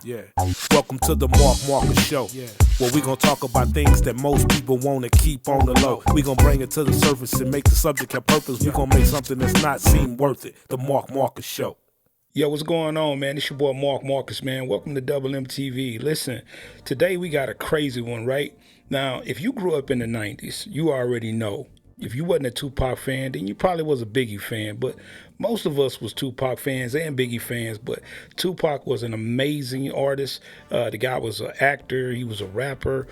Yeah. Welcome to the Mark Marcus Show. Yeah. Where we gonna talk about things that most people wanna keep on the low. We gonna bring it to the surface and make the subject have purpose. We gonna make something that's not seem worth it. The Mark Marcus Show. Yo, what's going on, man? It's your boy Mark Marcus, man. Welcome to Double MTV. Listen, today we got a crazy one, right? Now, if you grew up in the 90s, you already know. If you wasn't a Tupac fan, then you probably was a Biggie fan. But most of us was Tupac fans and Biggie fans. But Tupac was an amazing artist. The guy was an actor. He was a rapper.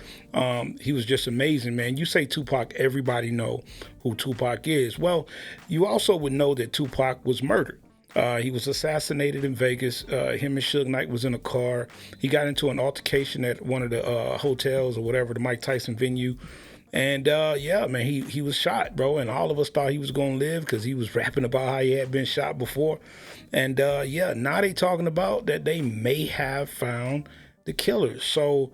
He was just amazing, man. You say Tupac, everybody know who Tupac is. Well, you also would know that Tupac was murdered. He was assassinated in Vegas. Him and Suge Knight was in a car. He got into an altercation at one of the hotels or whatever, the Mike Tyson venue. And yeah, man, he was shot, bro. And all of us thought he was going to live because he was rapping about how he had been shot before. And yeah, now they talking about that they may have found the killers. So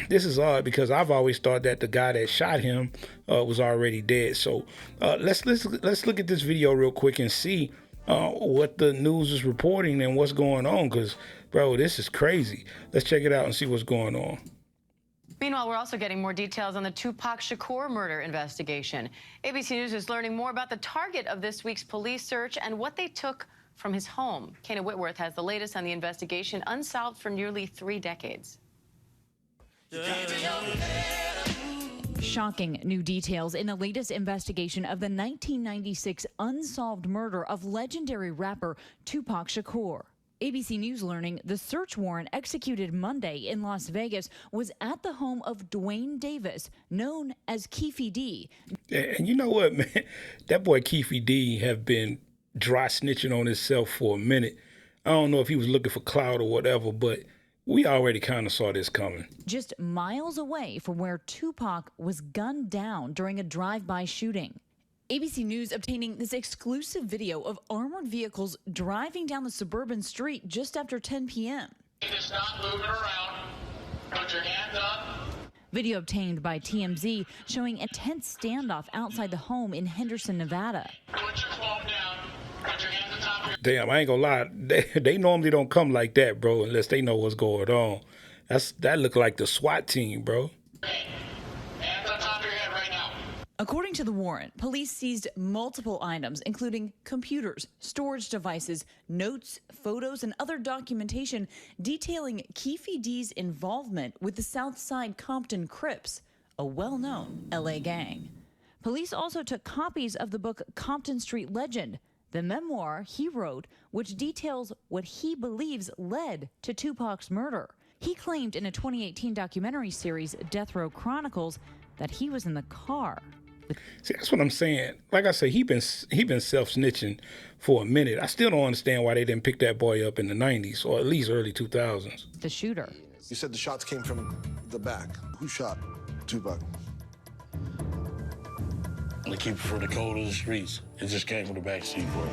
this is odd because I've always thought that the guy that shot him was already dead. So let's look at this video real quick and see what the news is reporting and what's going on, because, bro, this is crazy. Let's check it out and see what's going on. Meanwhile, we're also getting more details on the Tupac Shakur murder investigation. ABC News is learning more about the target of this week's police search and what they took from his home. Kayna Whitworth has the latest on the investigation, unsolved for nearly 3 decades. Shocking new details in the latest investigation of the 1996 unsolved murder of legendary rapper Tupac Shakur. ABC News learning the search warrant executed Monday in Las Vegas was at the home of Dwayne Davis, known as Keffe D. And you know what, man? That boy Keffe D have been dry snitching on himself for a minute. I don't know if he was looking for clout or whatever, but we already kind of saw this coming. Just miles away from where Tupac was gunned down during a drive-by shooting. ABC News obtaining this exclusive video of armored vehicles driving down the suburban street just after 10 p.m. Stop moving around. Put your hands up. Video obtained by TMZ showing a tense standoff outside the home in Henderson, Nevada. Put your phone down. Put your hands on top of your... Damn, I ain't gonna lie. They normally don't come like that, bro, unless they know what's going on. That look like the SWAT team, bro. Hands on top of your head right now. According to the warrant, police seized multiple items, including computers, storage devices, notes, photos, and other documentation detailing Keffe D's involvement with the Southside Compton Crips, a well-known LA gang. Police also took copies of the book Compton Street Legend, the memoir he wrote, which details what he believes led to Tupac's murder. He claimed in a 2018 documentary series, Death Row Chronicles, that he was in the car. See, that's what I'm saying. Like I say, he been self-snitching for a minute. I still don't understand why they didn't pick that boy up in the 90s or at least early 2000s. The shooter. You said the shots came from the back. Who shot Tupac? They keep it for the code of the streets. It just came from the backseat, bro.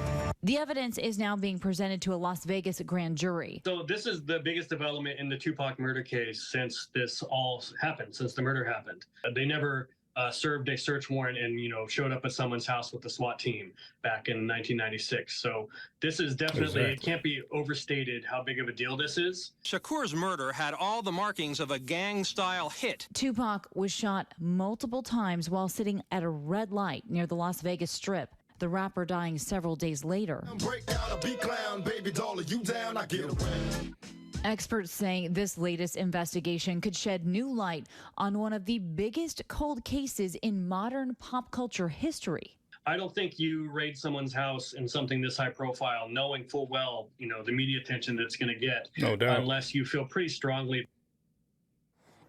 The evidence is now being presented to a Las Vegas grand jury. So this is the biggest development in the Tupac murder case since this all happened, since the murder happened. They never served a search warrant and, showed up at someone's house with the SWAT team back in 1996. So this is definitely, It can't be overstated how big of a deal this is. Shakur's murder had all the markings of a gang-style hit. Tupac was shot multiple times while sitting at a red light near the Las Vegas Strip. The rapper dying several days later. Experts say this latest investigation could shed new light on one of the biggest cold cases in modern pop culture history. I don't think you raid someone's house in something this high profile, knowing full well, the media attention that it's going to get. No doubt. Unless you feel pretty strongly.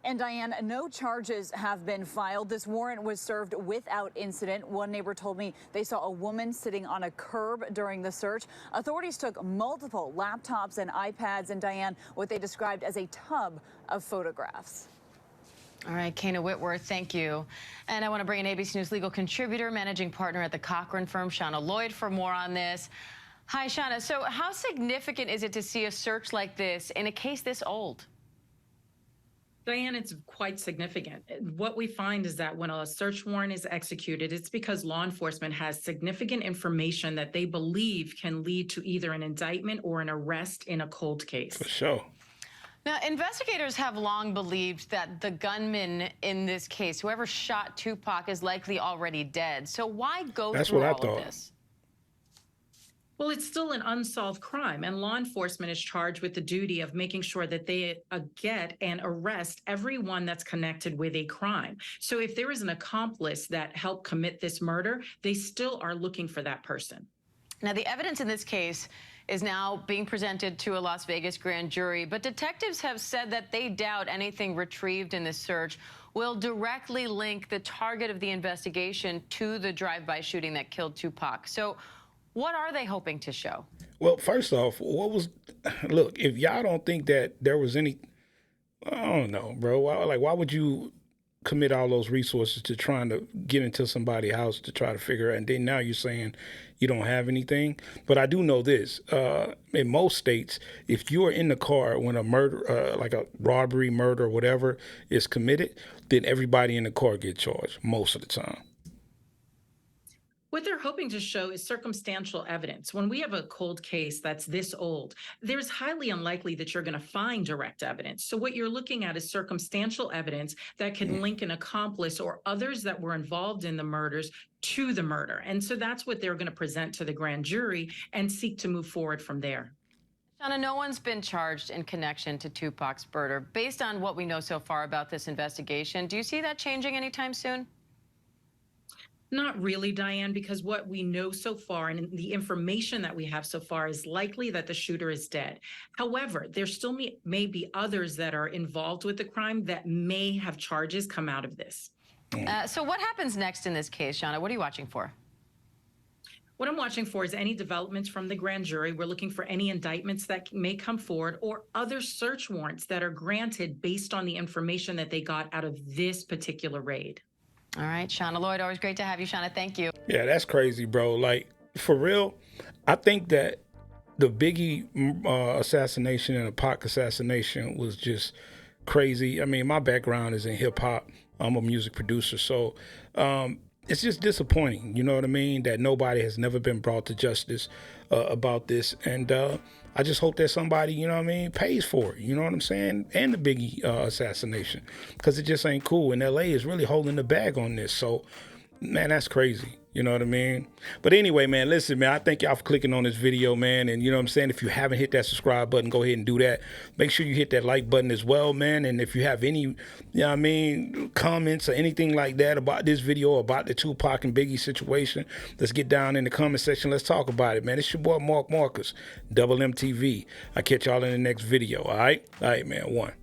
And Diane, no charges have been filed. This warrant was served without incident. One neighbor told me they saw a woman sitting on a curb during the search. Authorities took multiple laptops and iPads, and Diane, what they described as a tub of photographs. All right, Kayna Whitworth, thank you. And I want to bring in ABC News legal contributor, managing partner at the Cochran firm, Shauna Lloyd, for more on this. Hi, Shauna. So how significant is it to see a search like this in a case this old? Diane, it's quite significant. What we find is that when a search warrant is executed, it's because law enforcement has significant information that they believe can lead to either an indictment or an arrest in a cold case. For sure. Now, investigators have long believed that the gunman in this case, whoever shot Tupac, is likely already dead. So why go through all of this? Well, it's still an unsolved crime, and law enforcement is charged with the duty of making sure that they get and arrest everyone that's connected with a crime. So if there is an accomplice that helped commit this murder, they still are looking for that person. Now, the evidence in this case is now being presented to a Las Vegas grand jury, but detectives have said that they doubt anything retrieved in this search will directly link the target of the investigation to the drive-by shooting that killed Tupac. So what are they hoping to show? Well, first off, look, if y'all don't think that there was any, I don't know, bro. Why would you commit all those resources to trying to get into somebody's house to try to figure out, and then now you're saying you don't have anything? But I do know this, in most states, if you're in the car when a murder, like a robbery, murder, whatever is committed, then everybody in the car get charged most of the time. What they're hoping to show is circumstantial evidence. When we have a cold case that's this old, there's highly unlikely that you're going to find direct evidence. So what you're looking at is circumstantial evidence that can link an accomplice or others that were involved in the murders to the murder. And so that's what they're going to present to the grand jury and seek to move forward from there. Shauna, no one's been charged in connection to Tupac's murder. Based on what we know so far about this investigation, do you see that changing anytime soon? Not really, Diane, because what we know so far and the information that we have so far is likely that the shooter is dead. However, there still may be others that are involved with the crime that may have charges come out of this. So what happens next in this case, Shauna? What are you watching for? What I'm watching for is any developments from the grand jury. We're looking for any indictments that may come forward or other search warrants that are granted based on the information that they got out of this particular raid. All right, Shauna Lloyd, always great to have you, Shauna. Thank you. Yeah, that's crazy, bro. Like, for real, I think that the Biggie assassination and the Pac assassination was just crazy. I mean, my background is in hip hop. I'm a music producer, so it's just disappointing, you know what I mean, that nobody has never been brought to justice about this. And I just hope that somebody, you know what I mean, pays for it, you know what I'm saying, and the Biggie assassination, because it just ain't cool. And LA is really holding the bag on this. So, man, that's crazy. You know what I mean? But anyway, man, listen, man, I thank y'all for clicking on this video, man. And you know what I'm saying? If you haven't hit that subscribe button, go ahead and do that. Make sure you hit that like button as well, man. And if you have any, you know what I mean, comments or anything like that about this video or about the Tupac and Biggie situation, let's get down in the comment section. Let's talk about it, man. It's your boy, Mark Marcus, Double MTV. I'll catch y'all in the next video, all right? All right, man, one.